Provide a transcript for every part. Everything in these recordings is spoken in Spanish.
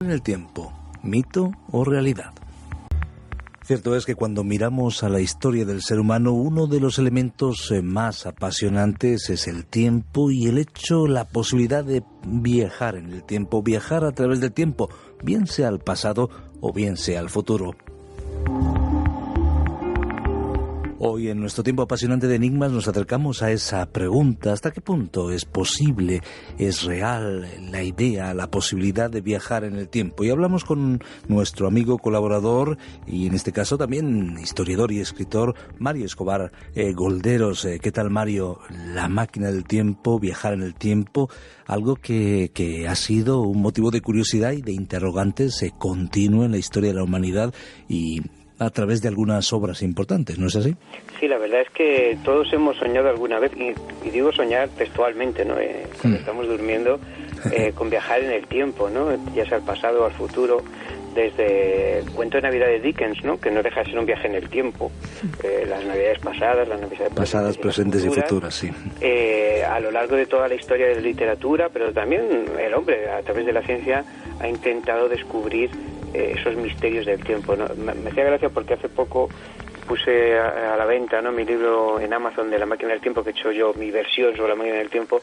En el tiempo, mito o realidad. Cierto es que cuando miramos a la historia del ser humano, uno de los elementos más apasionantes es el tiempo y la posibilidad de viajar en el tiempo, viajar a través del tiempo, bien sea al pasado o bien sea al futuro. Hoy, en nuestro tiempo apasionante de enigmas, nos acercamos a esa pregunta: ¿hasta qué punto es posible, es real la idea, la posibilidad de viajar en el tiempo? Y hablamos con nuestro amigo colaborador, y en este caso también historiador y escritor, Mario Escobar Golderos. ¿Qué tal, Mario? La máquina del tiempo, viajar en el tiempo, algo que ha sido un motivo de curiosidad y de interrogantes continuo en la historia de la humanidad y a través de algunas obras importantes, ¿no es así? Sí, la verdad es que todos hemos soñado alguna vez, y digo soñar textualmente, ¿no? Cuando estamos durmiendo, con viajar en el tiempo, ¿no? Ya sea al pasado o al futuro, desde el cuento de Navidad de Dickens, ¿no? Que no deja de ser un viaje en el tiempo, las Navidades pasadas, las Navidades pasadas, presentes y futuras, sí. A lo largo de toda la historia de la literatura, pero también el hombre, a través de la ciencia, ha intentado descubrir esos misterios del tiempo, ¿no? Me hacía gracia porque hace poco puse a la venta, ¿no?, mi libro en Amazon de La máquina del tiempo, que he hecho yo mi versión sobre la máquina del tiempo,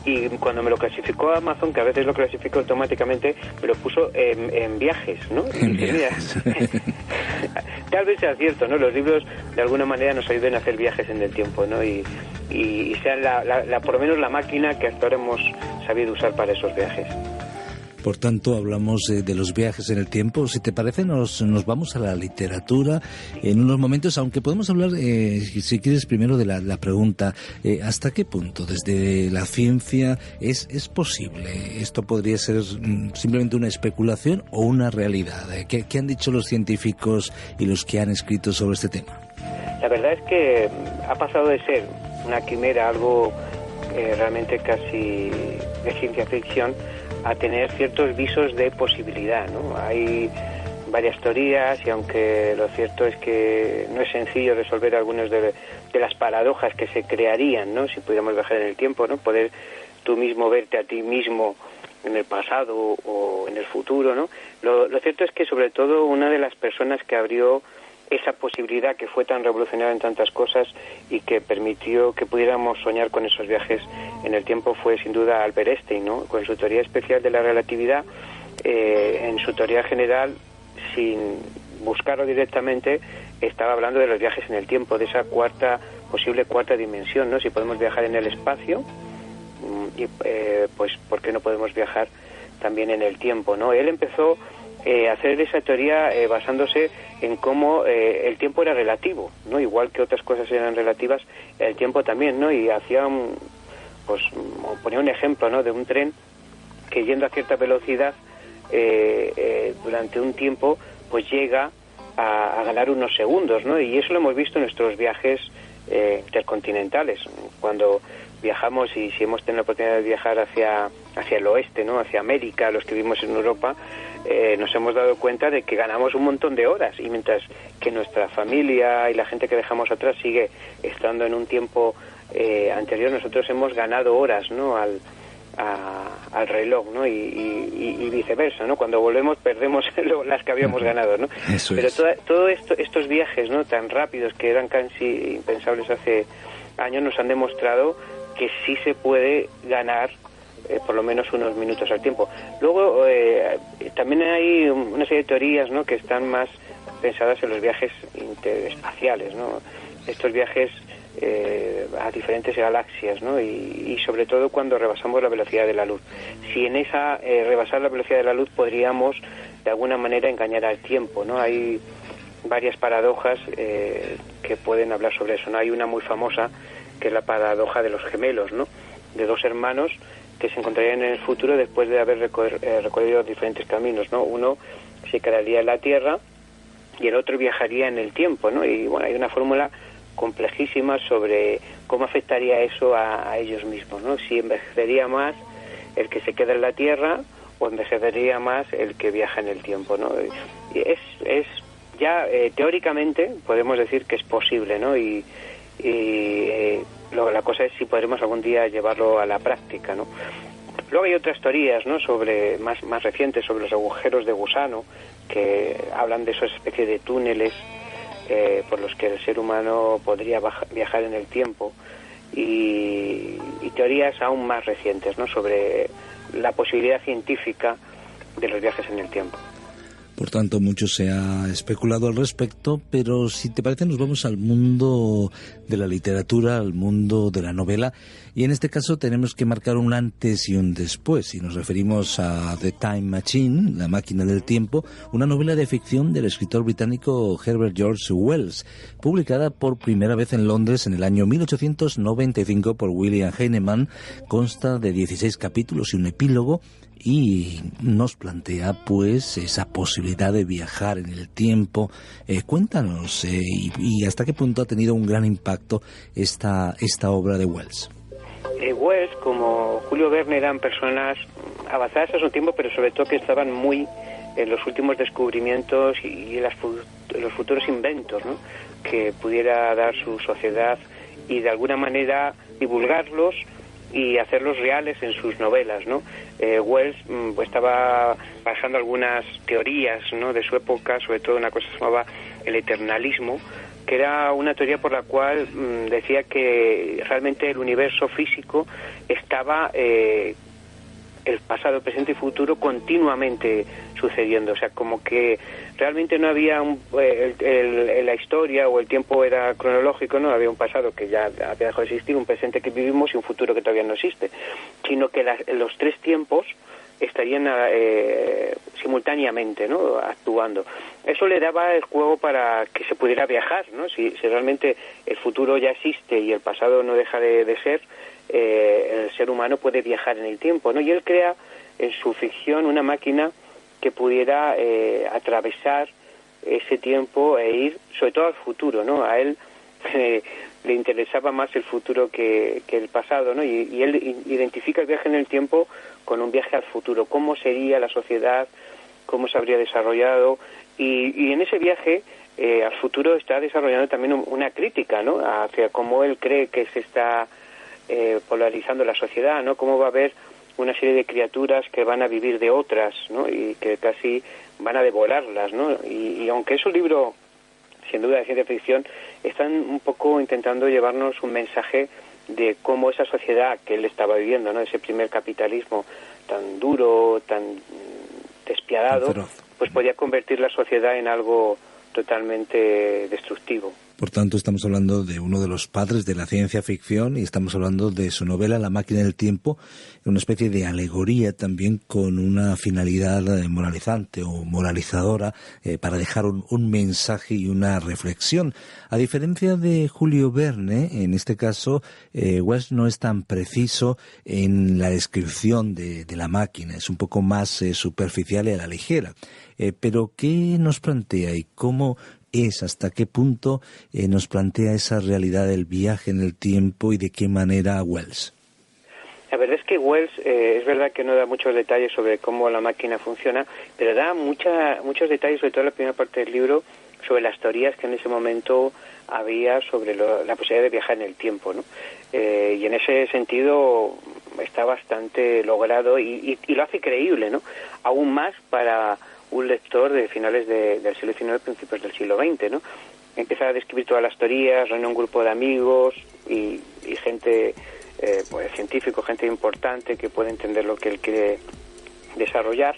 y cuando me lo clasificó Amazon, que a veces lo clasifica automáticamente, me lo puso en viajes, ¿no? En viajes. Tal vez sea cierto, ¿no? Los libros de alguna manera nos ayuden a hacer viajes en el tiempo, ¿no? Y sean por lo menos la máquina que hasta ahora hemos sabido usar para esos viajes. Por tanto, hablamos de los viajes en el tiempo. Si te parece, nos vamos a la literatura en unos momentos, aunque podemos hablar, si quieres, primero de la pregunta: ¿hasta qué punto, desde la ciencia, es posible? ¿Esto podría ser simplemente una especulación o una realidad? ¿Qué han dicho los científicos y los que han escrito sobre este tema? La verdad es que ha pasado de ser una quimera, algo realmente casi de ciencia ficción, a tener ciertos visos de posibilidad, ¿no? Hay varias teorías, y aunque lo cierto es que no es sencillo resolver algunas de las paradojas que se crearían, ¿no?, si pudiéramos viajar en el tiempo, ¿no?, poder tú mismo verte a ti mismo en el pasado o en el futuro, ¿no? Lo cierto es que, sobre todo, una de las personas que abrió esa posibilidad, que fue tan revolucionaria en tantas cosas y que permitió que pudiéramos soñar con esos viajes en el tiempo, fue sin duda Albert Einstein, ¿no? Con su teoría especial de la relatividad, en su teoría general, sin buscarlo directamente, estaba hablando de los viajes en el tiempo, de esa posible cuarta dimensión, ¿no? Si podemos viajar en el espacio, pues ¿por qué no podemos viajar también en el tiempo, ¿no? Él empezó hacer esa teoría basándose en cómo el tiempo era relativo, ¿no? Igual que otras cosas eran relativas, el tiempo también, ¿no? Y ponía un ejemplo, ¿no?, de un tren que, yendo a cierta velocidad durante un tiempo, pues llega a ganar unos segundos, ¿no? Y eso lo hemos visto en nuestros viajes intercontinentales. Cuando viajamos, y si hemos tenido la oportunidad de viajar hacia el oeste, ¿no?, hacia América, los que vivimos en Europa, nos hemos dado cuenta de que ganamos un montón de horas, y mientras que nuestra familia y la gente que dejamos atrás sigue estando en un tiempo anterior, nosotros hemos ganado horas, ¿no?, al reloj, ¿no? Y viceversa, ¿no? Cuando volvemos perdemos las que habíamos ganado, ¿no? Eso Pero es. todo estos viajes, ¿no?, tan rápidos, que eran casi impensables hace años, nos han demostrado que sí se puede ganar por lo menos unos minutos al tiempo. Luego también hay una serie de teorías, ¿no?, que están más pensadas en los viajes interespaciales, ¿no? Estos viajes a diferentes galaxias, ¿no? Y sobre todo cuando rebasamos la velocidad de la luz. Si en esa rebasar la velocidad de la luz podríamos de alguna manera engañar al tiempo, ¿no? Hay varias paradojas que pueden hablar sobre eso, ¿no? Hay una muy famosa, que es la paradoja de los gemelos, ¿no?, de dos hermanos que se encontrarían en el futuro después de haber recorrido diferentes caminos, ¿no? Uno se quedaría en la Tierra y el otro viajaría en el tiempo, ¿no? Y bueno, hay una fórmula complejísima sobre cómo afectaría eso a ellos mismos, ¿no? Si envejecería más el que se queda en la Tierra o envejecería más el que viaja en el tiempo, ¿no? Y es ya teóricamente podemos decir que es posible, ¿no? La cosa es si podremos algún día llevarlo a la práctica, ¿no? Luego hay otras teorías, ¿no?, sobre más recientes, sobre los agujeros de gusano, que hablan de esas especies de túneles por los que el ser humano podría viajar en el tiempo, y teorías aún más recientes, ¿no?, sobre la posibilidad científica de los viajes en el tiempo. Por tanto, mucho se ha especulado al respecto, pero si te parece nos vamos al mundo de la literatura, al mundo de la novela, y en este caso tenemos que marcar un antes y un después, y nos referimos a The Time Machine, La máquina del tiempo, una novela de ficción del escritor británico Herbert George Wells, publicada por primera vez en Londres en el año 1895 por William Heinemann. Consta de 16 capítulos y un epílogo, y nos plantea pues esa posibilidad de viajar en el tiempo. Cuéntanos, y hasta qué punto ha tenido un gran impacto esta obra de Wells. Wells, como Julio Verne, eran personas avanzadas a su tiempo, pero sobre todo que estaban muy en los últimos descubrimientos y en los futuros inventos, ¿no?, que pudiera dar su sociedad, y de alguna manera divulgarlos y hacerlos reales en sus novelas, ¿no? Wells estaba basando algunas teorías, ¿no?, de su época, sobre todo una cosa que se llamaba el eternalismo, que era una teoría por la cual decía que realmente el universo físico estaba el pasado, presente y futuro continuamente sucediendo, o sea, como que realmente no había la historia o el tiempo era cronológico, no había un pasado que ya había dejado de existir, un presente que vivimos y un futuro que todavía no existe, sino que los tres tiempos estarían simultáneamente, ¿no?, actuando. Eso le daba el juego para que se pudiera viajar, ¿no? Si realmente el futuro ya existe y el pasado no deja de ser, el ser humano puede viajar en el tiempo, ¿no? Y él crea en su ficción una máquina que pudiera atravesar ese tiempo e ir sobre todo al futuro, ¿no? A él le interesaba más el futuro que el pasado, ¿no? Y él identifica el viaje en el tiempo con un viaje al futuro, cómo sería la sociedad, cómo se habría desarrollado, y en ese viaje al futuro está desarrollando también una crítica, ¿no?, hacia cómo él cree que se está polarizando la sociedad, ¿no?, cómo va a haber una serie de criaturas que van a vivir de otras, ¿no?, y que casi van a devorarlas, ¿no? Y aunque es un libro sin duda de ciencia ficción, están un poco intentando llevarnos un mensaje de cómo esa sociedad que él estaba viviendo, ¿no?, ese primer capitalismo tan duro, tan despiadado, pues podía convertir la sociedad en algo totalmente destructivo. Por tanto, estamos hablando de uno de los padres de la ciencia ficción, y estamos hablando de su novela La máquina del tiempo, una especie de alegoría también con una finalidad moralizante o moralizadora, para dejar un mensaje y una reflexión. A diferencia de Julio Verne, en este caso, Wells no es tan preciso en la descripción de la máquina, es un poco más superficial y a la ligera. Pero ¿qué nos plantea y cómo hasta qué punto nos plantea esa realidad del viaje en el tiempo, y de qué manera Wells? La verdad es que Wells es verdad que no da muchos detalles sobre cómo la máquina funciona, pero da muchos detalles, sobre todo en la primera parte del libro, sobre las teorías que en ese momento había sobre la posibilidad de viajar en el tiempo, ¿no? Y en ese sentido está bastante logrado y lo hace creíble, ¿no? Aún más para un lector de finales del siglo XIX, principios del siglo XX, ¿no? Empieza a describir todas las teorías, reúne un grupo de amigos y gente, pues científico, gente importante que puede entender lo que él quiere desarrollar,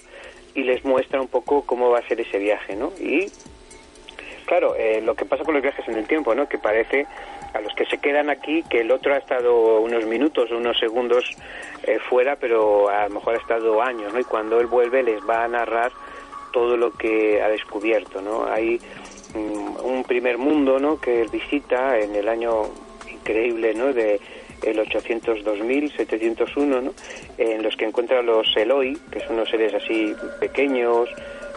y les muestra un poco cómo va a ser ese viaje, ¿no? Y claro, lo que pasa con los viajes en el tiempo, ¿no?, que parece a los que se quedan aquí que el otro ha estado unos minutos o unos segundos fuera, pero a lo mejor ha estado años, ¿no? Y cuando él vuelve les va a narrar todo lo que ha descubierto, ¿no? Hay un primer mundo, ¿no?, que él visita en el año increíble, ¿no?, de el 802.701, ¿no?, en los que encuentra a los Eloi, que son unos seres así pequeños,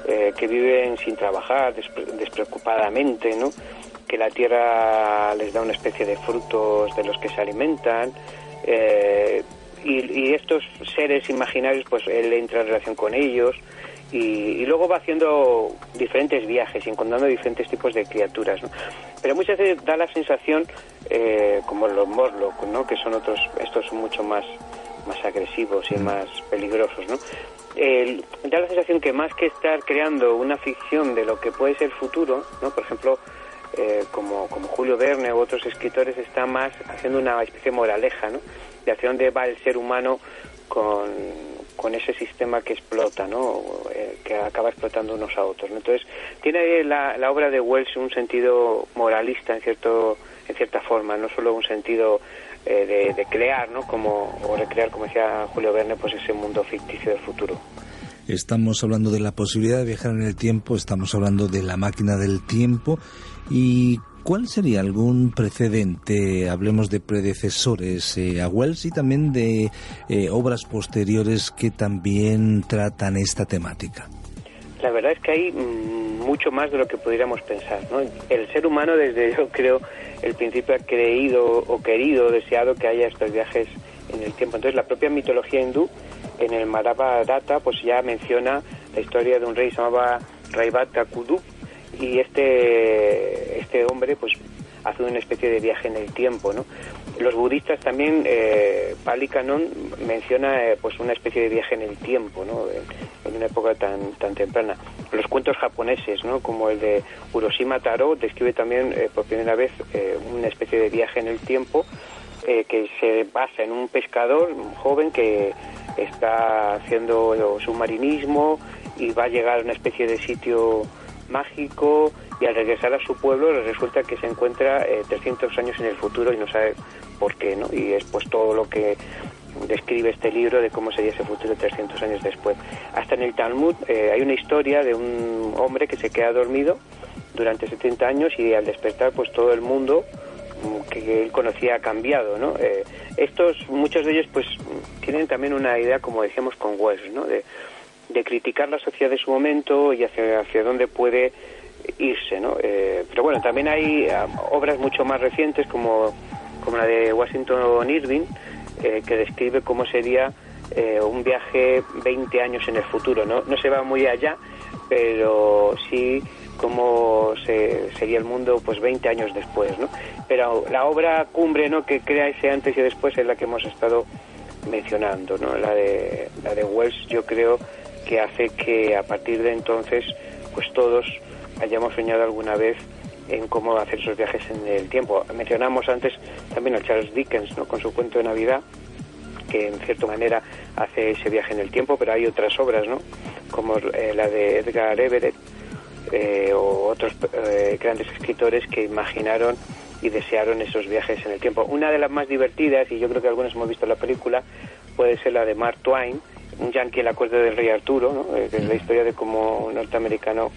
que viven sin trabajar, despreocupadamente, ¿no?, que la tierra les da una especie de frutos de los que se alimentan, y estos seres imaginarios, pues él entra en relación con ellos, y luego va haciendo diferentes viajes y encontrando diferentes tipos de criaturas, ¿no? Pero muchas veces da la sensación, como los Morlock, ¿no?, que son estos son mucho más más agresivos y más peligrosos, ¿no? Da la sensación que más que estar creando una ficción de lo que puede ser futuro, ¿no? Por ejemplo, como Julio Verne u otros escritores, está más haciendo una especie de moraleja, ¿no? De hacia dónde va el ser humano con ese sistema que explota, ¿no? Que acaba explotando unos a otros, ¿no? Entonces, tiene la obra de Wells un sentido moralista en cierta forma, no solo un sentido de crear, ¿no? O recrear, como decía Julio Verne, pues ese mundo ficticio del futuro. Estamos hablando de la posibilidad de viajar en el tiempo, estamos hablando de la máquina del tiempo. ¿Y cuál sería algún precedente, hablemos de predecesores a Wells y también de obras posteriores que también tratan esta temática? La verdad es que hay mucho más de lo que pudiéramos pensar, ¿no? El ser humano, desde yo creo el principio, ha creído o querido, deseado que haya estos viajes en el tiempo. Entonces, la propia mitología hindú, en el Mahabharata, pues ya menciona la historia de un rey que se llamaba Raivata Kudu, y este hombre pues hace una especie de viaje en el tiempo, ¿no? Los budistas también, Pali Canon menciona pues una especie de viaje en el tiempo, ¿no? En una época tan temprana. Los cuentos japoneses, ¿no? Como el de Uroshima Taro, describe también por primera vez una especie de viaje en el tiempo que se basa en un pescador, un joven que está haciendo submarinismo y va a llegar a una especie de sitio mágico, y al regresar a su pueblo resulta que se encuentra 300 años en el futuro y no sabe por qué, ¿no? Y es pues todo lo que describe este libro de cómo sería ese futuro 300 años después. Hasta en el Talmud hay una historia de un hombre que se queda dormido durante 70 años y al despertar pues todo el mundo que él conocía ha cambiado, ¿no? Muchos de ellos pues tienen también una idea, como decíamos con Wells, ¿no? De criticar la sociedad de su momento y hacia dónde puede irse, ¿no? Pero bueno, también hay obras mucho más recientes como la de Washington Irving, que describe cómo sería un viaje 20 años en el futuro, ¿no? No se va muy allá, pero sí cómo sería el mundo pues 20 años después, ¿no? Pero la obra cumbre, ¿no?, que crea ese antes y después es la que hemos estado mencionando, ¿no? La de Wells, yo creo que hace que a partir de entonces pues todos hayamos soñado alguna vez en cómo hacer esos viajes en el tiempo. Mencionamos antes también a Charles Dickens, ¿no?, con su cuento de Navidad, que en cierta manera hace ese viaje en el tiempo, pero hay otras obras, ¿no?, como la de Edgar Everett o otros grandes escritores que imaginaron y desearon esos viajes en el tiempo. Una de las más divertidas, y yo creo que algunos hemos visto la película, puede ser la de Mark Twain, un yankee en la corte del rey Arturo, ¿no? Que es la historia de cómo un norteamericano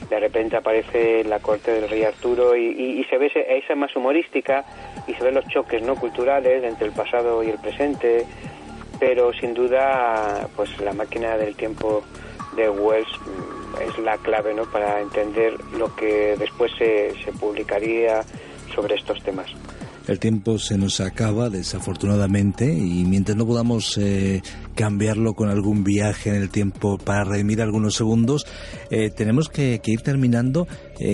de repente aparece en la corte del rey Arturo y se ve esa más humorística y se ven los choques, ¿no?, culturales entre el pasado y el presente, pero sin duda pues la máquina del tiempo de Wells es la clave, ¿no?, para entender lo que después se publicaría sobre estos temas. El tiempo se nos acaba, desafortunadamente, y mientras no podamos cambiarlo con algún viaje en el tiempo para redimir algunos segundos, tenemos que ir terminando.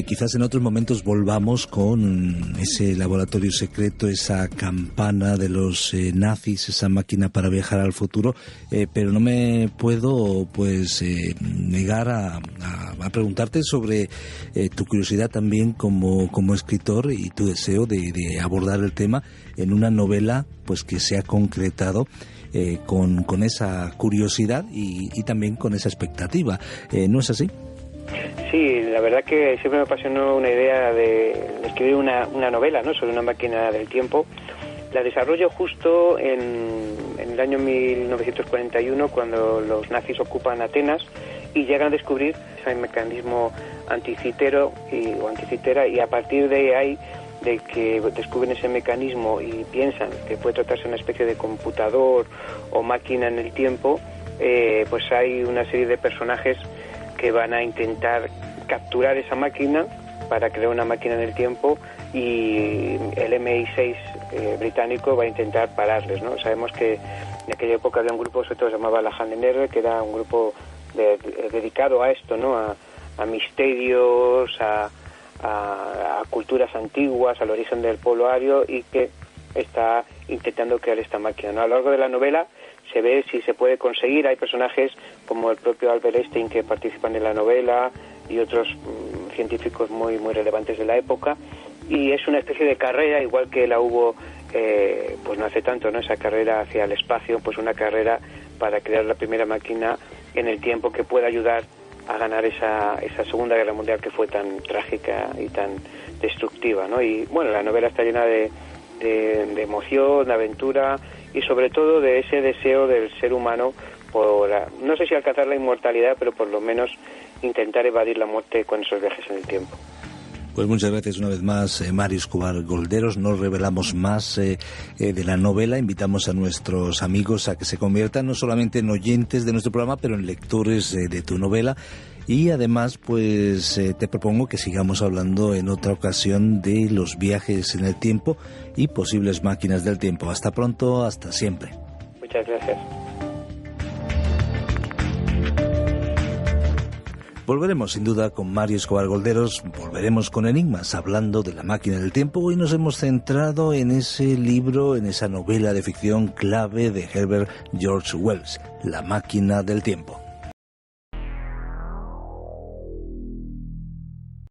Quizás en otros momentos volvamos con ese laboratorio secreto, esa campana de los nazis, esa máquina para viajar al futuro, pero no me puedo pues negar a preguntarte sobre tu curiosidad también como escritor y tu deseo de abordar el tema en una novela pues que se ha concretado con esa curiosidad y también con esa expectativa. ¿No es así? Sí, la verdad que siempre me apasionó una idea de escribir una novela, ¿no?, sobre una máquina del tiempo. La desarrollo justo en el año 1941, cuando los nazis ocupan Atenas y llegan a descubrir ese mecanismo anticitera, y a partir de ahí, de que descubren ese mecanismo y piensan que puede tratarse de una especie de computador o máquina en el tiempo, pues hay una serie de personajes que van a intentar capturar esa máquina para crear una máquina en el tiempo, y el MI6 británico va a intentar pararles, ¿no? Sabemos que en aquella época había un grupo, sobre todo se llamaba la Handenerve, que era un grupo dedicado a esto, ¿no?, a misterios, a culturas antiguas, al origen del pueblo ario, y que está intentando crear esta máquina, ¿no? A lo largo de la novela se ve si se puede conseguir. Hay personajes como el propio Albert Einstein que participan en la novela y otros científicos muy relevantes de la época, y es una especie de carrera, igual que la hubo pues no hace tanto, ¿no? Esa carrera hacia el espacio, pues una carrera para crear la primera máquina en el tiempo que pueda ayudar a ganar esa Segunda Guerra Mundial que fue tan trágica y tan destructiva, ¿no? Y bueno, la novela está llena de emoción, de aventura y sobre todo de ese deseo del ser humano por, no sé si alcanzar la inmortalidad, pero por lo menos intentar evadir la muerte con esos viajes en el tiempo. Pues muchas gracias una vez más, Mario Escobar Golderos. No revelamos más de la novela. Invitamos a nuestros amigos a que se conviertan no solamente en oyentes de nuestro programa, pero en lectores de tu novela. Y además, pues te propongo que sigamos hablando en otra ocasión de los viajes en el tiempo y posibles máquinas del tiempo. Hasta pronto, hasta siempre. Muchas gracias. Volveremos sin duda con Mario Escobar Golderos, volveremos con Enigmas, hablando de la máquina del tiempo. Hoy nos hemos centrado en ese libro, en esa novela de ficción clave de Herbert George Wells, La máquina del tiempo.